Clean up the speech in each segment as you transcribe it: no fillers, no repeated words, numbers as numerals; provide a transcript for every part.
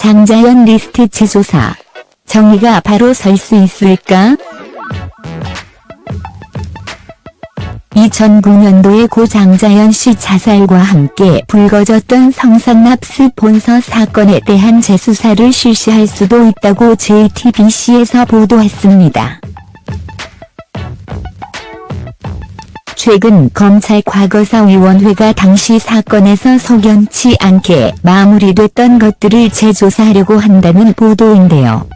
장자연 리스트 재조사. 정의가 바로 설 수 있을까? 2009년도에 고 장자연 씨 자살과 함께 불거졌던 성산납 스폰서 사건에 대한 재수사를 실시할 수도 있다고 JTBC에서 보도했습니다. 최근 검찰 과거사위원회가 당시 사건에서 석연치 않게 마무리됐던 것들을 재조사하려고 한다는 보도인데요.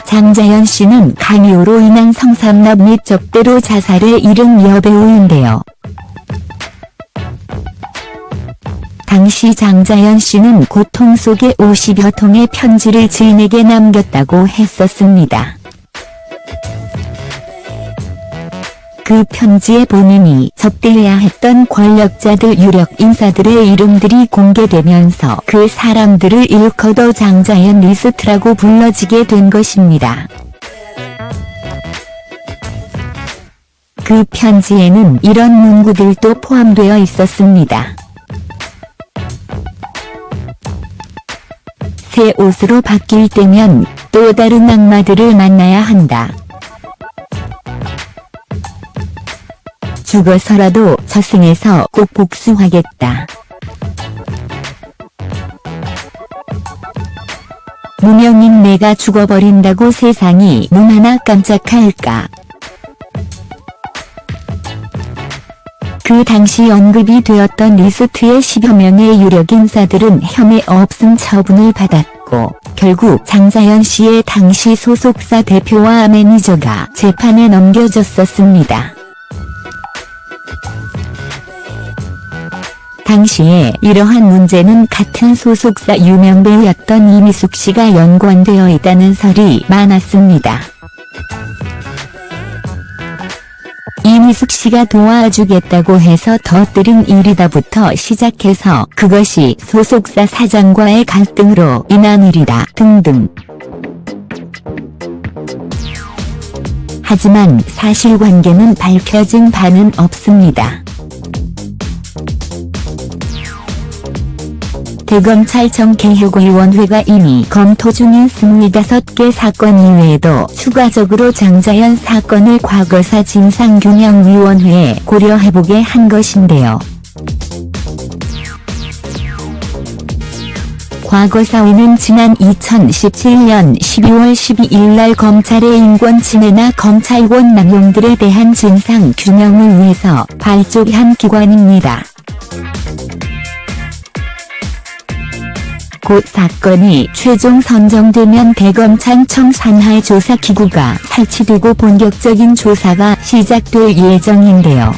장자연 씨는 강요로 인한 성산납 및 적대로 자살에 이른 여배우인데요. 당시 장자연 씨는 고통 속에 50여 통의 편지를 지인에게 남겼다고 했었습니다. 그 편지에 본인이 적대해야 했던 권력자들 유력 인사들의 이름들이 공개되면서 그 사람들을 일컬어 장자연 리스트라고 불러지게 된 것입니다. 그 편지에는 이런 문구들도 포함되어 있었습니다. 새 옷으로 바뀔 때면 또 다른 악마들을 만나야 한다. 죽어서라도 저승에서 꼭 복수하겠다. 무명인 내가 죽어버린다고 세상이 얼마나 깜짝할까. 그 당시 언급이 되었던 리스트의 10여 명의 유력 인사들은 혐의 없음 처분을 받았고 결국 장자연 씨의 당시 소속사 대표와 매니저가 재판에 넘겨졌었습니다. 당시에 이러한 문제는 같은 소속사 유명 배우였던 이미숙 씨가 연관되어 있다는 설이 많았습니다. 이미숙 씨가 도와주겠다고 해서 터뜨린 일이다부터 시작해서 그것이 소속사 사장과의 갈등으로 인한 일이다 등등. 하지만 사실관계는 밝혀진 바는 없습니다. 대검찰청 개혁위원회가 이미 검토 중인 25개 사건 이외에도 추가적으로 장자연 사건을 과거사 진상규명위원회에 고려해보게 한 것인데요. 과거사위는 지난 2017년 12월 12일 검찰의 인권침해나 검찰권 남용들에 대한 진상규명을 위해서 발족한 기관입니다. 곧 사건이 최종 선정되면 대검찰청 산하조사기구가 설치되고 본격적인 조사가 시작될 예정인데요.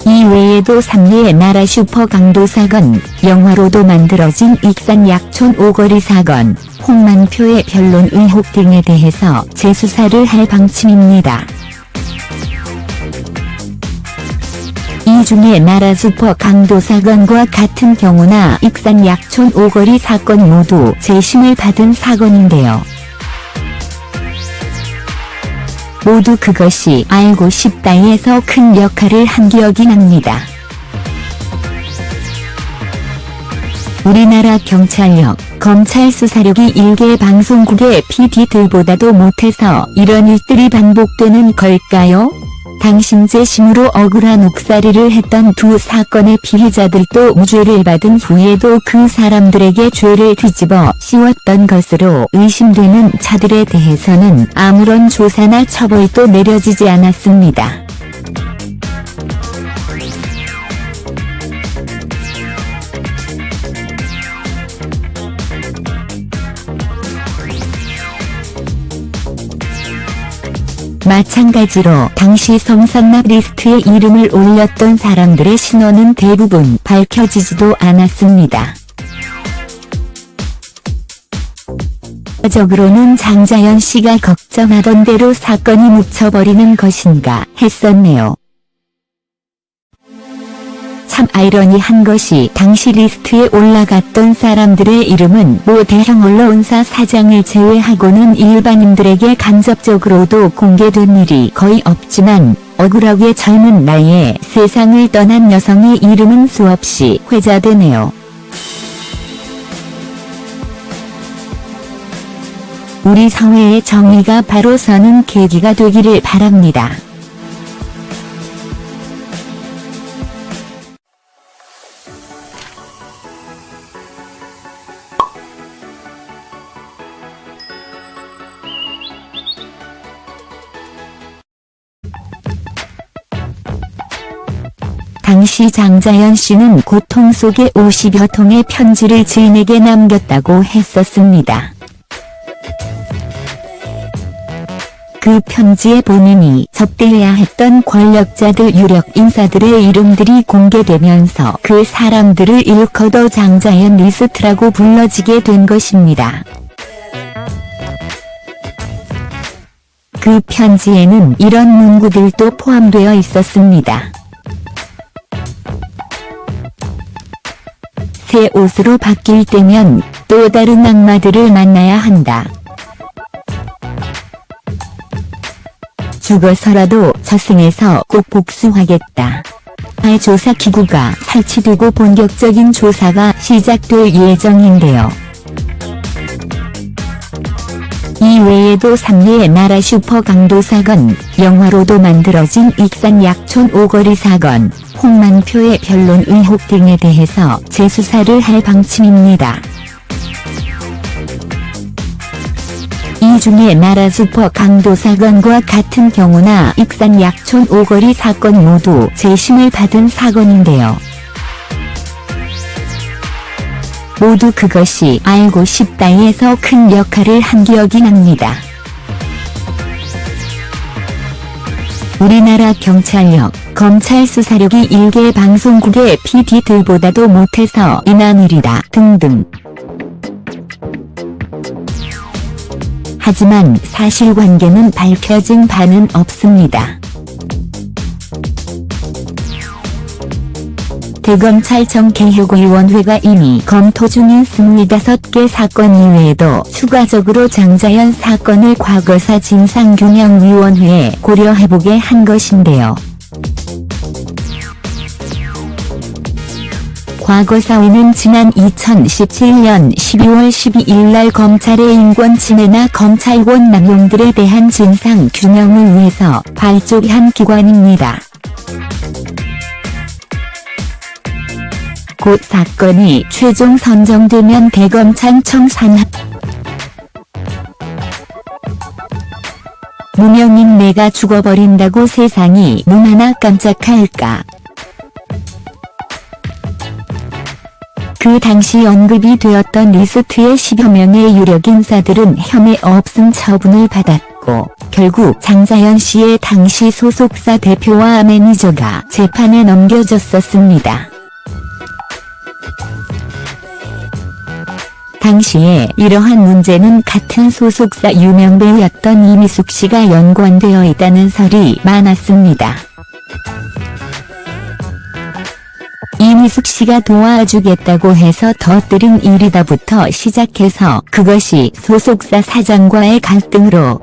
이외에도 3례 나라 슈퍼 강도 사건, 영화로도 만들어진 익산 약촌 오거리 사건, 홍만표의 변론 의혹 등에 대해서 재수사를 할 방침입니다. 이 중에 나라 슈퍼 강도 사건과 같은 경우나 익산 약촌 오거리 사건 모두 재심을 받은 사건인데요. 모두 그것이 알고 싶다에서 큰 역할을 한 기억이 납니다. 우리나라 경찰력, 검찰 수사력이 일개 방송국의 PD들보다도 못해서 이런 일들이 반복되는 걸까요? 당신 재심으로 억울한 옥살이를 했던 두 사건의 피해자들도 무죄를 받은 후에도 그 사람들에게 죄를 뒤집어 씌웠던 것으로 의심되는 자들에 대해서는 아무런 조사나 처벌도 내려지지 않았습니다. 마찬가지로 당시 성산납 리스트에 이름을 올렸던 사람들의 신원은 대부분 밝혀지지도 않았습니다. 적으로는 장자연 씨가 걱정하던 대로 사건이 묻혀버리는 것인가 했었네요. 참 아이러니한 것이 당시 리스트에 올라갔던 사람들의 이름은 모 대형 언론사 사장을 제외하고는 일반인들에게 간접적으로도 공개된 일이 거의 없지만 억울하게 젊은 나이에 세상을 떠난 여성의 이름은 수없이 회자되네요. 우리 사회의 정의가 바로 서는 계기가 되기를 바랍니다. 당시 장자연 씨는 고통 속에 50여 통의 편지를 지인에게 남겼다고 했었습니다. 그 편지에 본인이 접대해야 했던 권력자들 유력 인사들의 이름들이 공개되면서 그 사람들을 일컬어 장자연 리스트라고 불러지게 된 것입니다. 그 편지에는 이런 문구들도 포함되어 있었습니다. 새 옷으로 바뀔 때면 또 다른 악마들을 만나야 한다. 죽어서라도 저승에서 꼭 복수하겠다. 조사 기구가 설치되고 본격적인 조사가 시작될 예정인데요. 이 외에도 3례 나라 슈퍼 강도 사건, 영화로도 만들어진 익산 약촌 오거리 사건, 홍만표의 변론 의혹 등에 대해서 재수사를 할 방침입니다. 이 중에 나라 슈퍼 강도 사건과 같은 경우나 익산 약촌 오거리 사건 모두 재심을 받은 사건인데요. 모두 그것이 알고 싶다에서 큰 역할을 한 기억이 납니다. 우리나라 경찰력, 검찰 수사력이 일개 방송국의 PD들보다도 못해서 인한 일이다 등등. 하지만 사실관계는 밝혀진 바는 없습니다. 대검찰청 개혁위원회가 이미 검토 중인 25개 사건 이외에도 추가적으로 장자연 사건을 과거사 진상규명위원회에 고려해보게 한 것인데요. 과거사위는 지난 2017년 12월 12일 검찰의 인권침해나 검찰권 남용들에 대한 진상규명을 위해서 발족한 기관입니다. 곧 사건이 최종 선정되면 대검찰청 산하 무명인 내가 죽어버린다고 세상이 너무나 깜짝할까. 그 당시 언급이 되었던 리스트의 10여 명의 유력 인사들은 혐의 없음 처분을 받았고 결국 장자연 씨의 당시 소속사 대표와 매니저가 재판에 넘겨졌었습니다. 당시에 이러한 문제는 같은 소속사 유명배우였던 이미숙 씨가 연관되어 있다는 설이 많았습니다. 이미숙 씨가 도와주겠다고 해서 터뜨린 일이다부터 시작해서 그것이 소속사 사장과의 갈등으로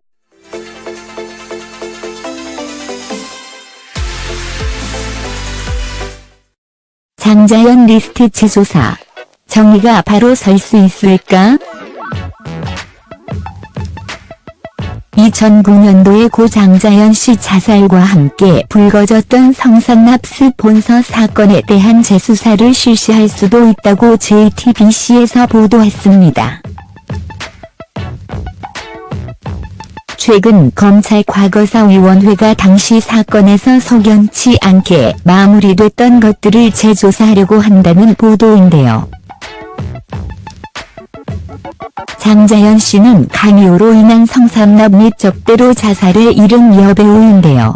장자연 리스트 재조사. 정의가 바로 설 수 있을까? 2009년도에 고 장자연 씨 자살과 함께 불거졌던 성산납 스폰서 사건에 대한 재수사를 실시할 수도 있다고 JTBC에서 보도했습니다. 최근 검찰 과거사위원회가 당시 사건에서 석연치 않게 마무리됐던 것들을 재조사하려고 한다는 보도인데요. 장자연 씨는 강요로 인한 성산납 및 접대로 자살에 이른 여배우인데요.